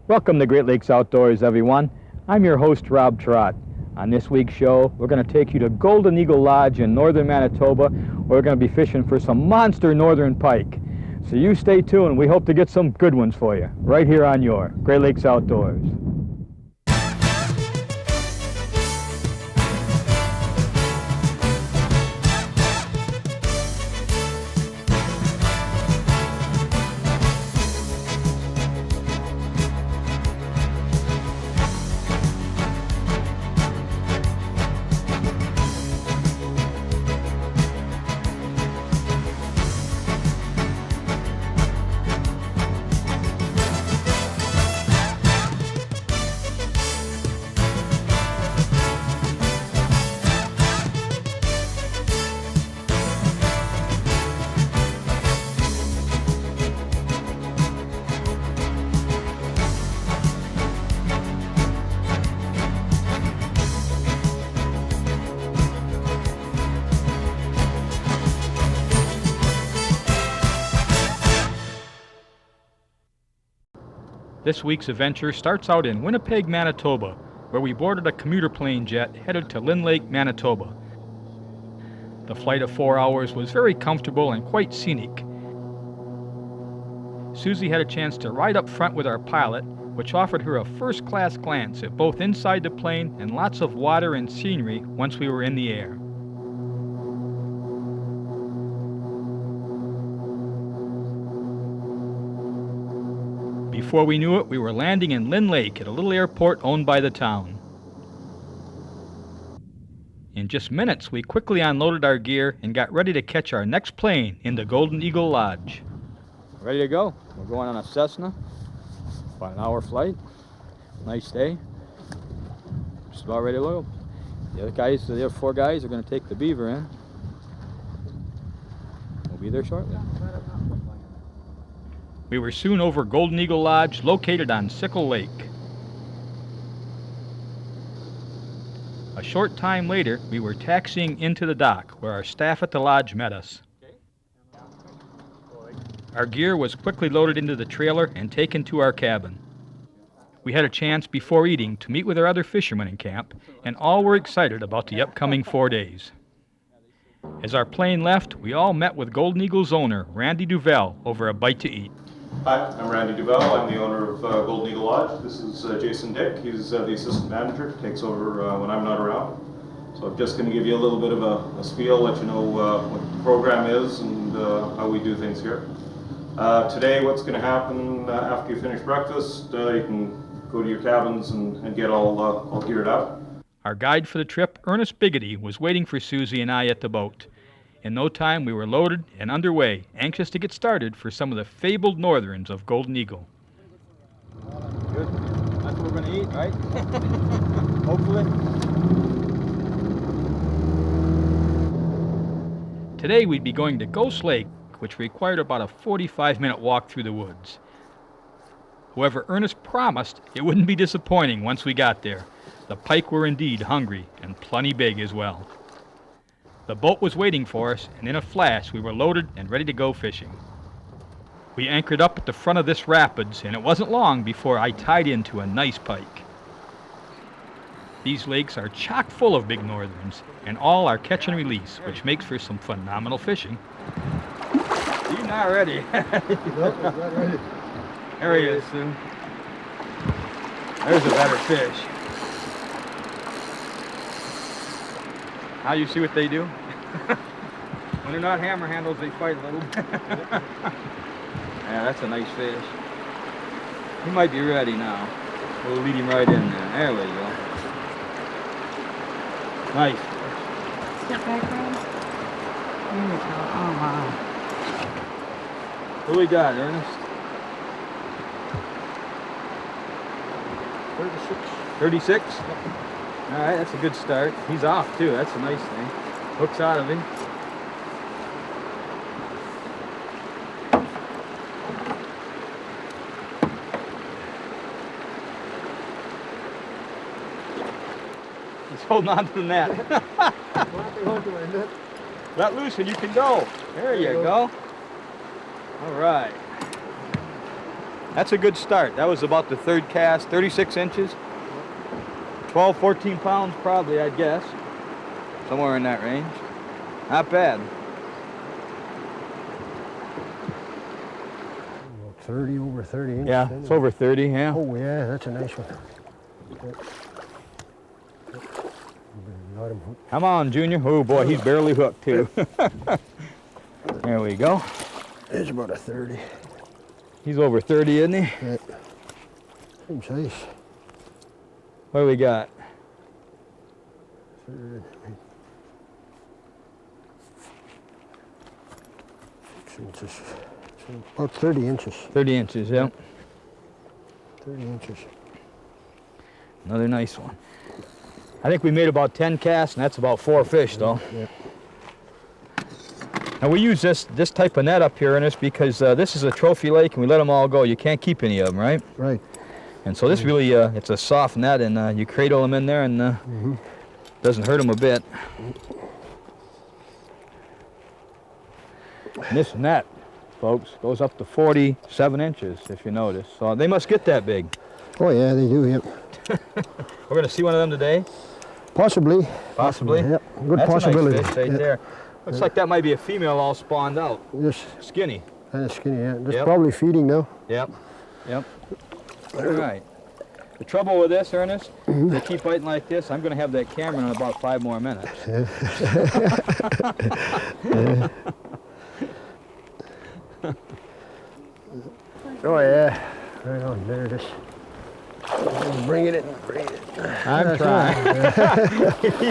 Welcome to Great Lakes Outdoors, everyone. I'm your host, Rob Trott. On this week's show, we're going to take you to Golden Eagle Lodge in northern Manitoba, where we're going to be fishing for some monster northern pike. So you stay tuned. We hope to get some good ones for you, right here on your Great Lakes Outdoors. This week's adventure starts out in Winnipeg, Manitoba, where we boarded a commuter plane jet headed to Lynn Lake, Manitoba. The flight of 4 hours was very comfortable and quite scenic. Susie had a chance to ride up front with our pilot, which offered her a first-class glance at both inside the plane and lots of water and scenery once we were in the air. Before we knew it, we were landing in Lynn Lake at a little airport owned by the town. In just minutes, we quickly unloaded our gear and got ready to catch our next plane into Golden Eagle Lodge. Ready to go. We're going on a Cessna, about an hour flight. Nice day. Just about ready to go. The other four guys are going to take the Beaver in. We'll be there shortly. We were soon over Golden Eagle Lodge, located on Sickle Lake. A short time later, we were taxiing into the dock, where our staff at the lodge met us. Our gear was quickly loaded into the trailer and taken to our cabin. We had a chance before eating to meet with our other fishermen in camp, and all were excited about the upcoming 4 days. As our plane left, we all met with Golden Eagle's owner, Randy Duval, over a bite to eat. Hi, I'm Randy Duval. I'm the owner of Golden Eagle Lodge. This is Jason Dick. He's the assistant manager. Takes over when I'm not around. So I'm just going to give you a little bit of a spiel, let you know what the program is and how we do things here. Today, what's going to happen after you finish breakfast, you can go to your cabins and get all geared up. Our guide for the trip, Ernest Biggity, was waiting for Susie and I at the boat. In no time, we were loaded and underway, anxious to get started for some of the fabled northerns of Golden Eagle. Good. That's what we're going to eat, right? Hopefully. Today, we'd be going to Ghost Lake, which required about a 45-minute walk through the woods. However, Ernest promised it wouldn't be disappointing once we got there. The pike were indeed hungry and plenty big as well. The boat was waiting for us, and in a flash we were loaded and ready to go fishing. We anchored up at the front of this rapids, and it wasn't long before I tied into a nice pike. These lakes are chock full of big northerns, and all are catch and release, which makes for some phenomenal fishing. You're not ready. Nope, not ready. There he is, Sue. There's a better fish. Now you see what they do? When they're not hammer handles, they fight a little. Yeah, that's a nice fish. He might be ready now. We'll lead him right in there. There we go. Nice. Step back, Rob. There we go. Oh, wow. What we got, Ernest? 36? All right, that's a good start. He's off, too. That's a nice thing. Hooks out of him. He's holding on to the net. Let loose and you can go. There you go. All right. That's a good start. That was about the third cast, 36 inches. 12, 14 pounds probably, I'd guess. Somewhere in that range. Not bad. 30, over 30 inches. Yeah, it's over 30, yeah. Oh yeah, that's a nice one. Got him hooked. Come on, Junior. Oh boy, he's barely hooked too. There we go. It's about a 30. He's over 30, isn't he? Yeah. Same size. What do we got? 6 inches. So about 30 inches. 30 inches, yeah. 30 inches. Another nice one. I think we made about 10 casts, and that's about 4 fish, though. Yeah. Now we use this type of net up here in this because this is a trophy lake, and we let them all go. You can't keep any of them, right? Right. And so this really, it's a soft net, and you cradle them in there, and doesn't hurt them a bit. And this net, folks, goes up to 47 inches, if you notice. So they must get that big. Oh yeah, they do. Yep. We're going to see one of them today? Possibly. Possibly. Yep. Good That's possibility. a nice fish right there. Looks like that might be a female all spawned out. Just Skinny. kind of skinny. Yeah. Just Yep. probably feeding now. Yep. Yep. All right. The trouble with this, Ernest, if they keep biting like this, I'm going to have that camera in about 5 more minutes. Oh yeah. Right on. There it is. Bring it in. Bring it in. I'm trying.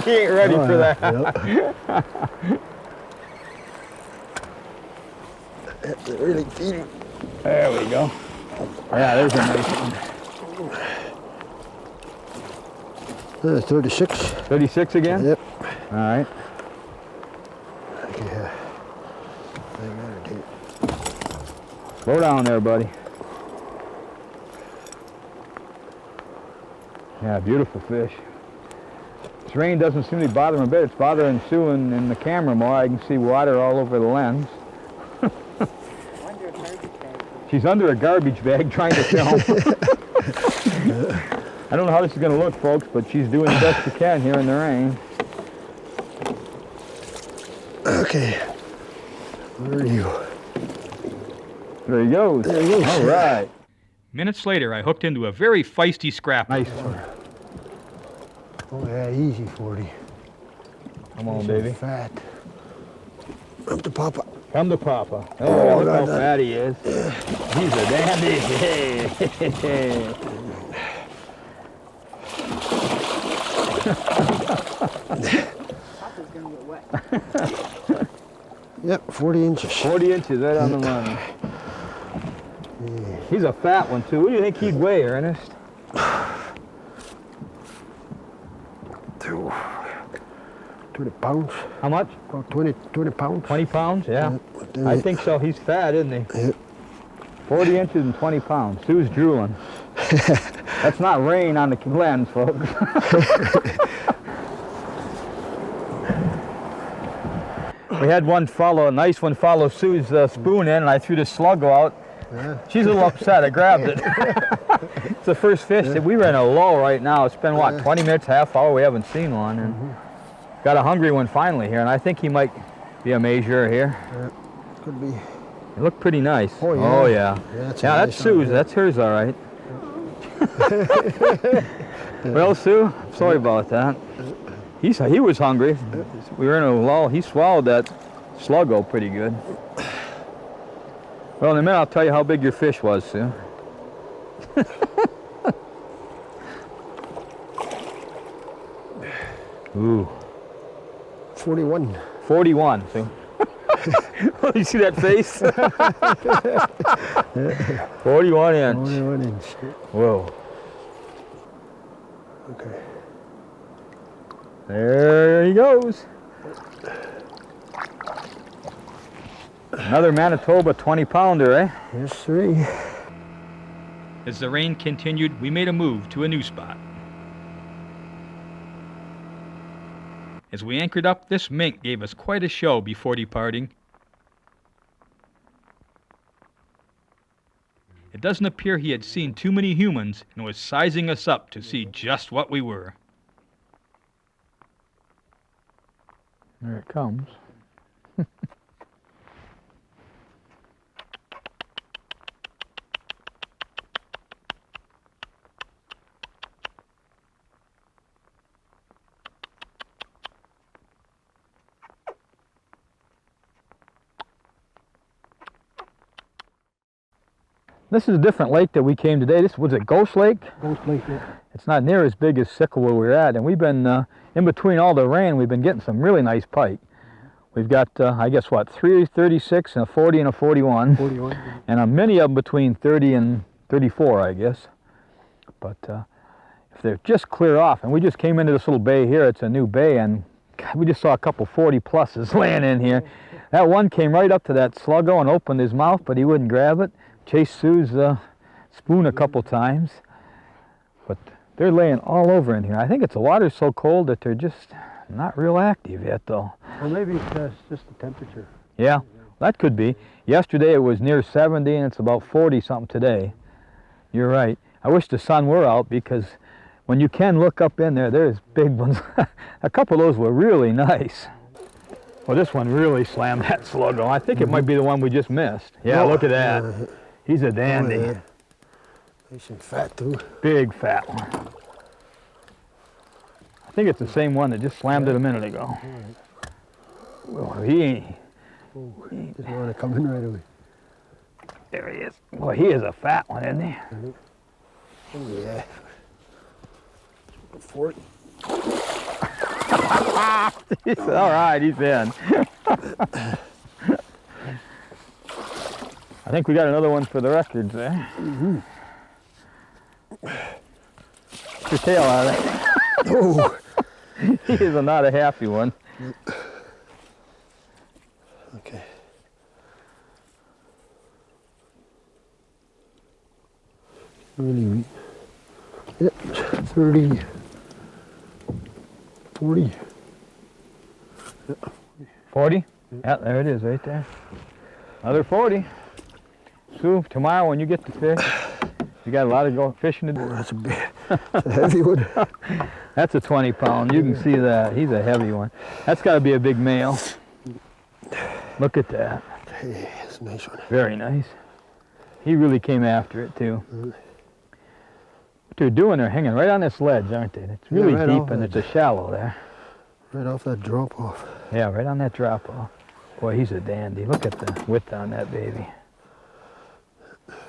He ain't ready for that. They're really feeding. There we go. Yeah, there's a nice one. 36. 36 again? Yep. All right. Yeah. I got it here. Slow down there, buddy. Yeah, beautiful fish. This rain doesn't seem to bother him a bit. It's bothering Sue in the camera more. I can see water all over the lens. She's under a garbage bag trying to film. I don't know how this is going to look, folks, but she's doing the best she can here in the rain. Okay. Where are you? There he goes. There he goes. All right. Minutes later, I hooked into a very feisty scrapper. Nice one. Oh yeah, easy 40. Come on, Nice baby. and fat. Up to Papa. Come to Papa. Oh, Oh, look how that- fat he is. He's a dandy. Hey. Papa's gonna get wet. Yep, 40 inches. 40 inches right on the money. He's a fat one, too. What do you think he'd weigh, Ernest? 20 pounds. How much? About 20 pounds. 20 pounds? Yeah. I think so. He's fat, isn't he? Yeah. 40 inches and 20 pounds. Sue's drooling. That's not rain on the lens, folks. We had one follow, a nice one follow Sue's spoon in, and I threw the sluggo out. Yeah. She's a little upset. I grabbed it. It's the first fish that we were in a lull right now. It's been, what, 20 minutes, half hour? We haven't seen one. And got a hungry one finally here, and I think he might be a major here. Could be. It looked pretty nice. Oh, yeah. Oh, yeah. That's Yeah, that's Sue's. That's hers, all right. Well, Sue, I'm sorry about that. He was hungry. We were in a lull. He swallowed that sluggo pretty good. Well, in a minute, I'll tell you how big your fish was, Sue. Ooh. 41. 41, Sue. You see that face? 41 inch. 41 inch. Whoa. Okay. There he goes. Another Manitoba 20-pounder, eh? Here's 3. As the rain continued, we made a move to a new spot. As we anchored up, this mink gave us quite a show before departing. It doesn't appear he had seen too many humans and was sizing us up to see just what we were. There it comes. This is a different lake that we came today. This was it, Ghost Lake? Ghost Lake, yeah. It's not near as big as Sickle where we're at, and we've been, in between all the rain, we've been getting some really nice pike. We've got, I guess, what, 3 36 and a 40 and a 41. 41. And many of them between 30 and 34, I guess. But if they're just clear off, and we just came into this little bay here, it's a new bay, and God, we just saw a couple 40 pluses laying in here. That one came right up to that sluggo and opened his mouth, but he wouldn't grab it. Chased Sue's spoon a couple times. But they're laying all over in here. I think the water's so cold that they're just not real active yet, though. Well, maybe it's just the temperature. Yeah, that could be. Yesterday it was near 70 and it's about 40 something today. You're right. I wish the sun were out because when you can look up in there, there's big ones. A couple of those were really nice. Well, this one really slammed that sluggo. I think it might be the one we just missed. Yeah, look at that. He's a dandy. Oh, yeah. Nice and fat, too. Big fat one. I think it's the same one that just slammed it a minute ago. Well, he ain't. Just want to come in right away. There he is. Boy, he is a fat one, isn't he? Oh, yeah. 40. He's all right, he's in. I think we got another one for the records there. Mm-hmm. Get your tail out of there. Oh. He is not a happy one. Okay. Really, yep, 30, 40. 40? Yeah, there it is right there. Another 40. Sue, tomorrow when you get the fish, you got a lot of fishing to do. Oh, that's a big, that's a heavy one. That's a 20 pound, you can see that. He's a heavy one. That's got to be a big male. Look at that. Hey, that's a nice one. Very nice. He really came after it too. What they're doing, they're hanging right on this ledge, aren't they? It's really right deep off and that. it's a shallow there. Right off that drop off. Yeah, right on that drop off. Boy, he's a dandy. Look at the width on that baby.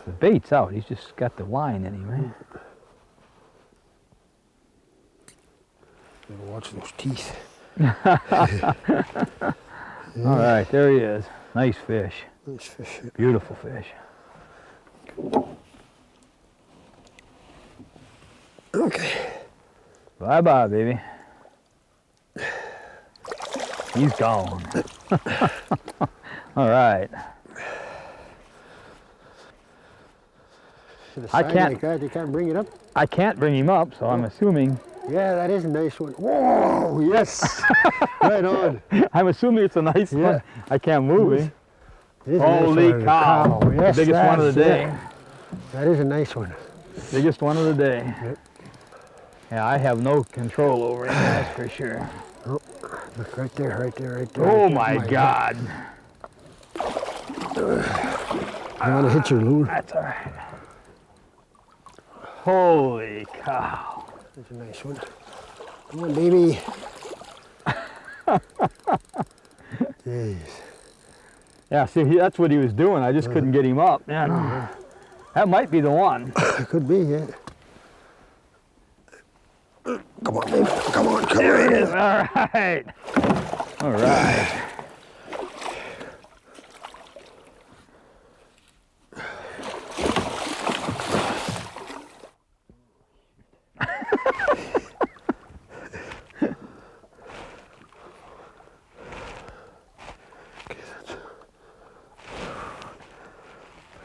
The bait's out. He's just got the line in him, man. Gotta watch those teeth. All right, there he is. Nice fish. Nice fish. Beautiful fish. Okay. Bye-bye, baby. He's gone. All right. I can't- Like that, you can't bring it up. I can't bring him up, so I'm assuming. Yeah, that is a nice one. Whoa, yes. Right on. I'm assuming it's a nice Yeah. one. I can't move him. It is a nice Holy one. cow. Yes, The biggest one of the that's day. it. That is a nice one. Biggest one of the day. Yep. Yeah, I have no control over it, that's for sure. Oh, look right there, right there, right there. Oh right my there. God. You want to hit your lure? That's all right. Holy cow. That's a nice one. Come on, baby. Jeez. Yeah, see, that's what he was doing. I just couldn't get him up. Yeah, no. That might be the one. It could be, yeah. Come on, baby. Come on, come There on. it is. All right. All right.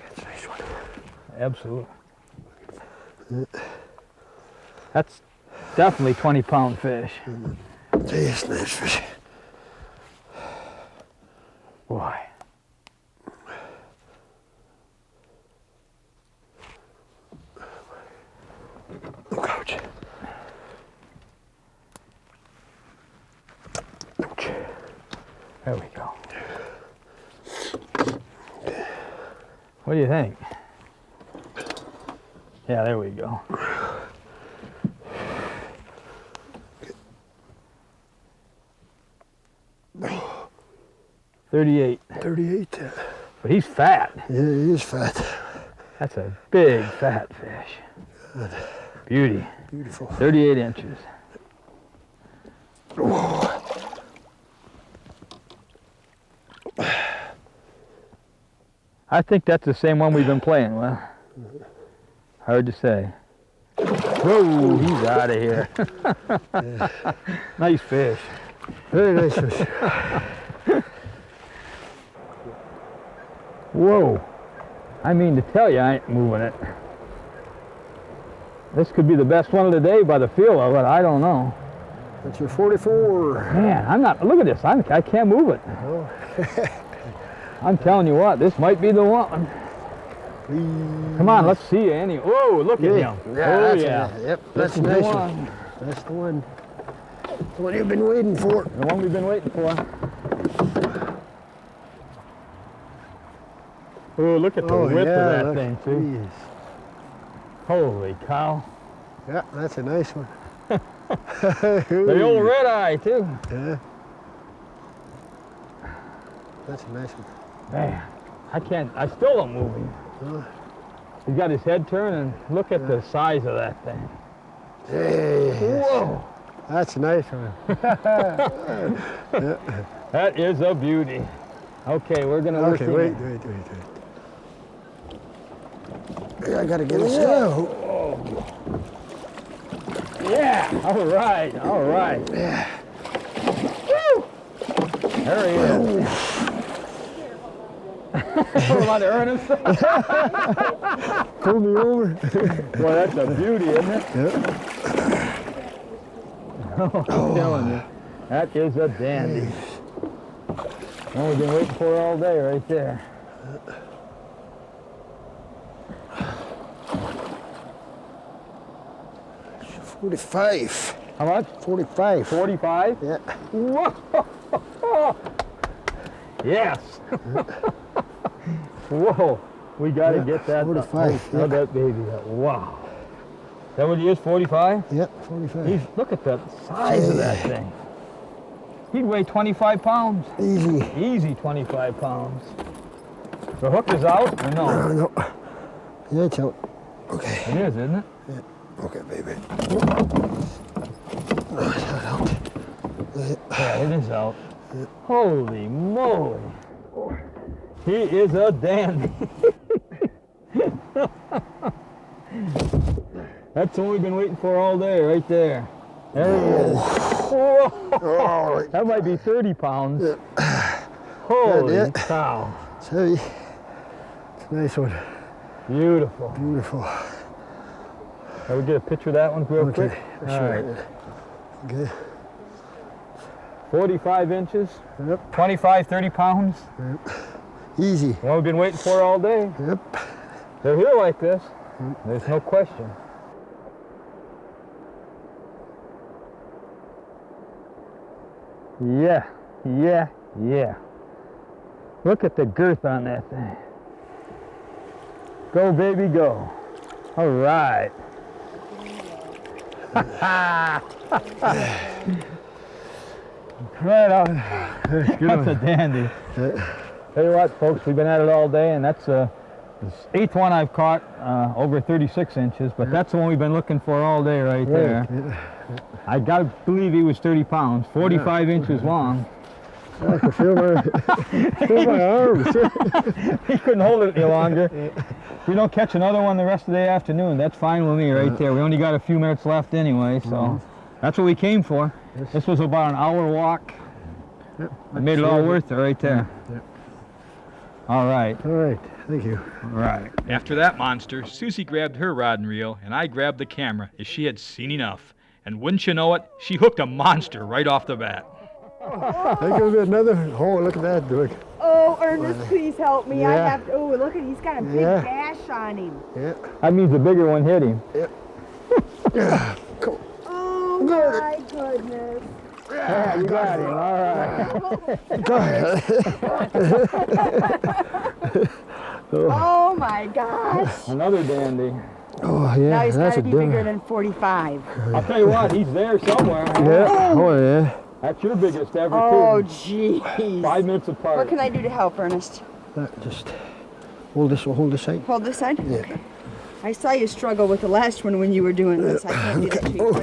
That's a nice one. Absolutely. That's definitely 20-pound fish. Yes, nice fish. Boy. There we go. What do you think? Yeah, there we go. $38. 38. But he's fat. Yeah, he is fat. That's a big fat fish. Beauty. Beautiful. 38 inches. I think that's the same one we've been playing with. Hard to say. Whoa, he's out of here. Nice fish. Very nice fish. Whoa. I mean to tell you, I ain't moving it. This could be the best one of the day by the feel of it. I don't know. That's your 44. Man, I'm not, look at this. I can't move it. Oh. I'm telling you what, this might be the one. Come on, let's see Annie. Whoa, look at him. Yeah, Oh, that's yeah. Yep, This that's is a the nice one. one. That's the one. The one you've been waiting for. The one we've been waiting for. Oh, look at the width of that look. thing, too. Jeez. Holy cow. Yeah, that's a nice one. The old red eye, too. Yeah. That's a nice one. Man, I still don't move him. Oh. He's got his head turned and look at the size of that thing. Hey, Whoa. that's a nice one. That is a beauty. Okay, we're gonna Okay, wait. I gotta get this out. Yeah, all right. Yeah. Woo. There he is. Hold on to Ernest. Pull me over. Boy, that's a beauty, isn't it? Yep. Oh, I'm telling you, that is a dandy. One we've been waiting for all day right there. $45. How much? $45. 45? Yeah. Whoa! Yes! Whoa! We got to Yeah, get that. 45, Oh, yeah. that baby. Wow. Is that what he is, 45? Yep, 45. Look at the size of that thing. He'd weigh 25 pounds. Easy. Easy 25 pounds. The hook is out or no? No. Yeah, it's out. Okay. It is, isn't it? Okay, baby. Yeah, it is out. Holy moly. He is a dandy. That's the one we've been waiting for all day, right there. There he is. Whoa. That might be 30 pounds. Holy Yeah. cow. It's heavy. It's a nice one. Beautiful. Beautiful. Can we get a picture of that one real quick? Sure. All right. Okay. 45 inches, Yep. 25, 30 pounds. Easy. The one we've been waiting for all day. Yep. They're here like this. There's no question. Yeah. Look at the girth on that thing. Go, baby, go. All right. Right on. That's a dandy. Tell you what, folks, we've been at it all day, and that's the 8th one I've caught over 36 inches, but that's the one we've been looking for all day right there. I gotta believe he was 30 pounds, 45 inches long. I can feel my arms. He couldn't hold it any longer. If we don't catch another one the rest of the afternoon, that's fine with me right there. We only got a few minutes left anyway, so that's what we came for. This was about an hour walk. I made it all worth it right there. All right. All right, thank you. All right. After that monster, Susie grabbed her rod and reel, and I grabbed the camera, as she had seen enough. And wouldn't you know it, she hooked a monster right off the bat. I think it'll be another. Oh, look at that, Doug. Oh, Ernest, please help me. I Yeah. have to. Oh, look at, he's got a big Yeah. gash on him. Yeah. That means the bigger one hit him. Yeah. Cool. Oh my goodness. Yeah, you got him. All right. Go ahead. Oh my gosh. Another dandy. Oh, yeah, Now he's that's got to a be bigger dinner. than 45. I'll tell you what, he's there somewhere. Yeah, oh, yeah. That's your biggest ever, Oh, too. jeez. 5 minutes apart. What can I do to help, Ernest? Just hold this side. Hold this side? Yeah. Okay. I saw you struggle with the last one when you were doing this. I can't do that to you.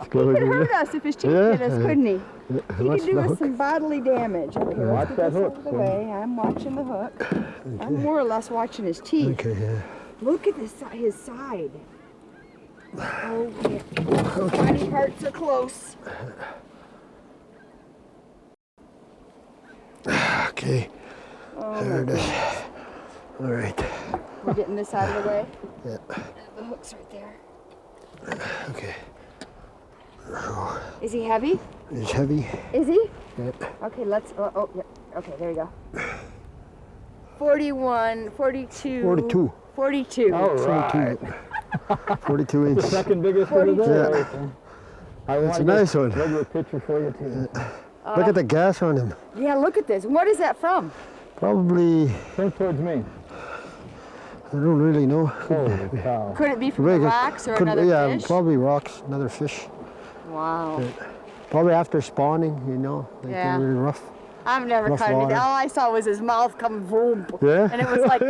He could hurt us if his teeth hit us, couldn't he? He could do us some bodily damage. Okay, Watch let's get that this hook, out of the way. I'm watching the hook. I'm more or less watching his teeth. Okay, yeah. Look at this, his side. Oh, yeah. Body parts are close. Okay, Oh, there my it is. goodness. All right. We're getting this out of the way. Yeah. The hook's right there. Okay. Is he heavy? It's heavy. Is he? Yep. Okay, let's. Oh, yeah. Okay, there you go. 41, 42. 42. 42. All right. 42 The inches. second biggest one of the day. Yeah. That's a nice one. Regular picture for you, too. Look at the gas on him. Yeah, look at this. What is that from? Probably, Turn towards me. I don't really know. Holy cow. Could it be from the rocks or another yeah, fish? probably rocks, another fish. Wow. Probably after spawning, you know, like Yeah. really rough. I've never Rough caught anything. water. All I saw was his mouth come boom. Yeah? And it was like,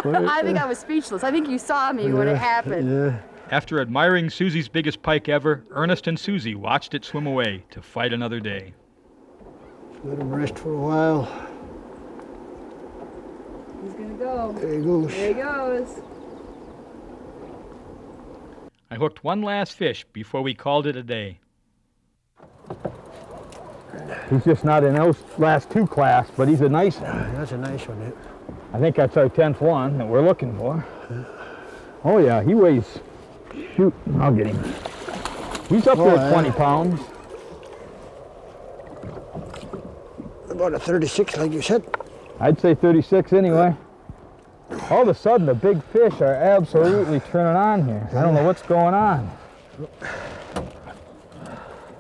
I think I was speechless. I think you saw me when it happened. Yeah. After admiring Susie's biggest pike ever, Ernest and Susie watched it swim away to fight another day. Let him rest for a while. He's gonna go. There he goes. There he goes. I hooked one last fish before we called it a day. He's just not in those last two class, but he's a nice one. That's a nice one. I think that's our 10th one that we're looking for. Oh yeah, he weighs, shoot, I'll get him. He's up there at 20 pounds. About a 36, like you said. I'd say 36 anyway. All of a sudden, the big fish are absolutely turning on here. I don't know what's going on.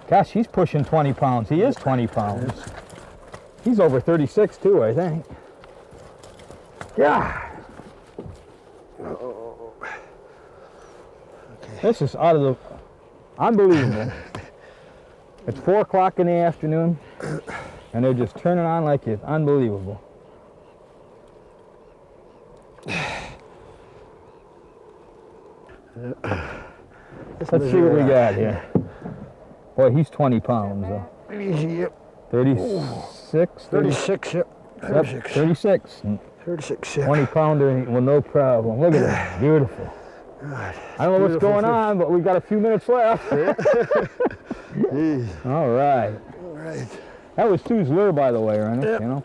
Gosh, he's pushing 20 pounds. He is 20 pounds. He's over 36 too, I think. Yeah. This is out of the, unbelievable. It's 4 o'clock in the afternoon, and they're just turning on like it's unbelievable. Let's see what we got here. Boy, he's 20 pounds. Easy, yep. 36? 36, yep. 36. 36. 36, yep. 20 pounder, well, no problem. Look at that, beautiful. God. I don't know what's Beautiful going fish. on, but we've got a few minutes left. Jeez. All right. All right. That was Sue's lure, by the way, Ernest, Yep. you know.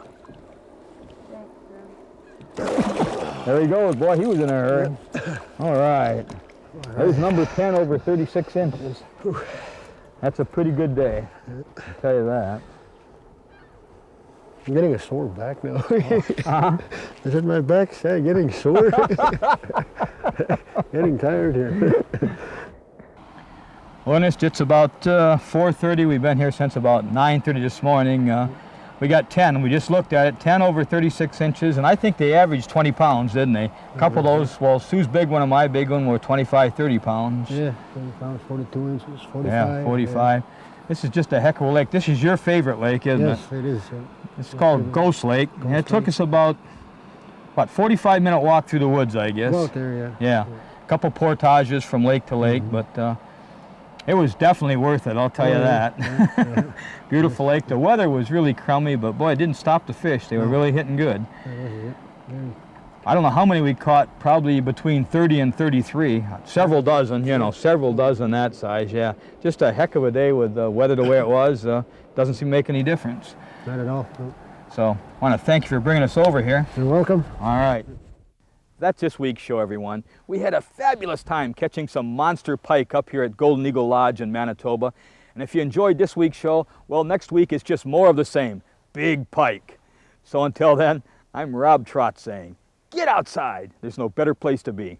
There he goes, boy, he was in a hurry. All right. There's number 10 over 36 inches. That's a pretty good day, I'll tell you that. I'm getting a sore back now. Uh-huh. Is it my back? Say, getting sore? Getting tired here. Well, Ernest, it's about 4:30. We've been here since about 9:30 this morning. We got 10. We just looked at it. 10 over 36 inches, and I think they averaged 20 pounds, didn't they? A couple of those, well, Sue's big one and my big one were 25, 30 pounds. Yeah, 20 pounds, 42 inches, 45. Yeah, 45. This is just a heck of a lake. This is your favorite lake, isn't Yes, it? it is. It's called Ghost Lake. And it took us about, what, 45-minute walk through the woods, I guess. About there, yeah. Yeah. A couple portages from lake to lake, but it was definitely worth it, I'll tell you that. Yeah. Beautiful lake. The weather was really crummy, but boy, it didn't stop the fish. They were really hitting good. I don't know how many we caught, probably between 30 and 33. Several dozen, you know, several dozen that size, yeah. Just a heck of a day with the weather the way it was. Doesn't seem to make any difference. Not at all. No. So, I want to thank you for bringing us over here. You're welcome. All right. That's this week's show, everyone. We had a fabulous time catching some monster pike up here at Golden Eagle Lodge in Manitoba. And if you enjoyed this week's show, well, next week is just more of the same. Big pike. So until then, I'm Rob Trott saying, get outside. There's no better place to be.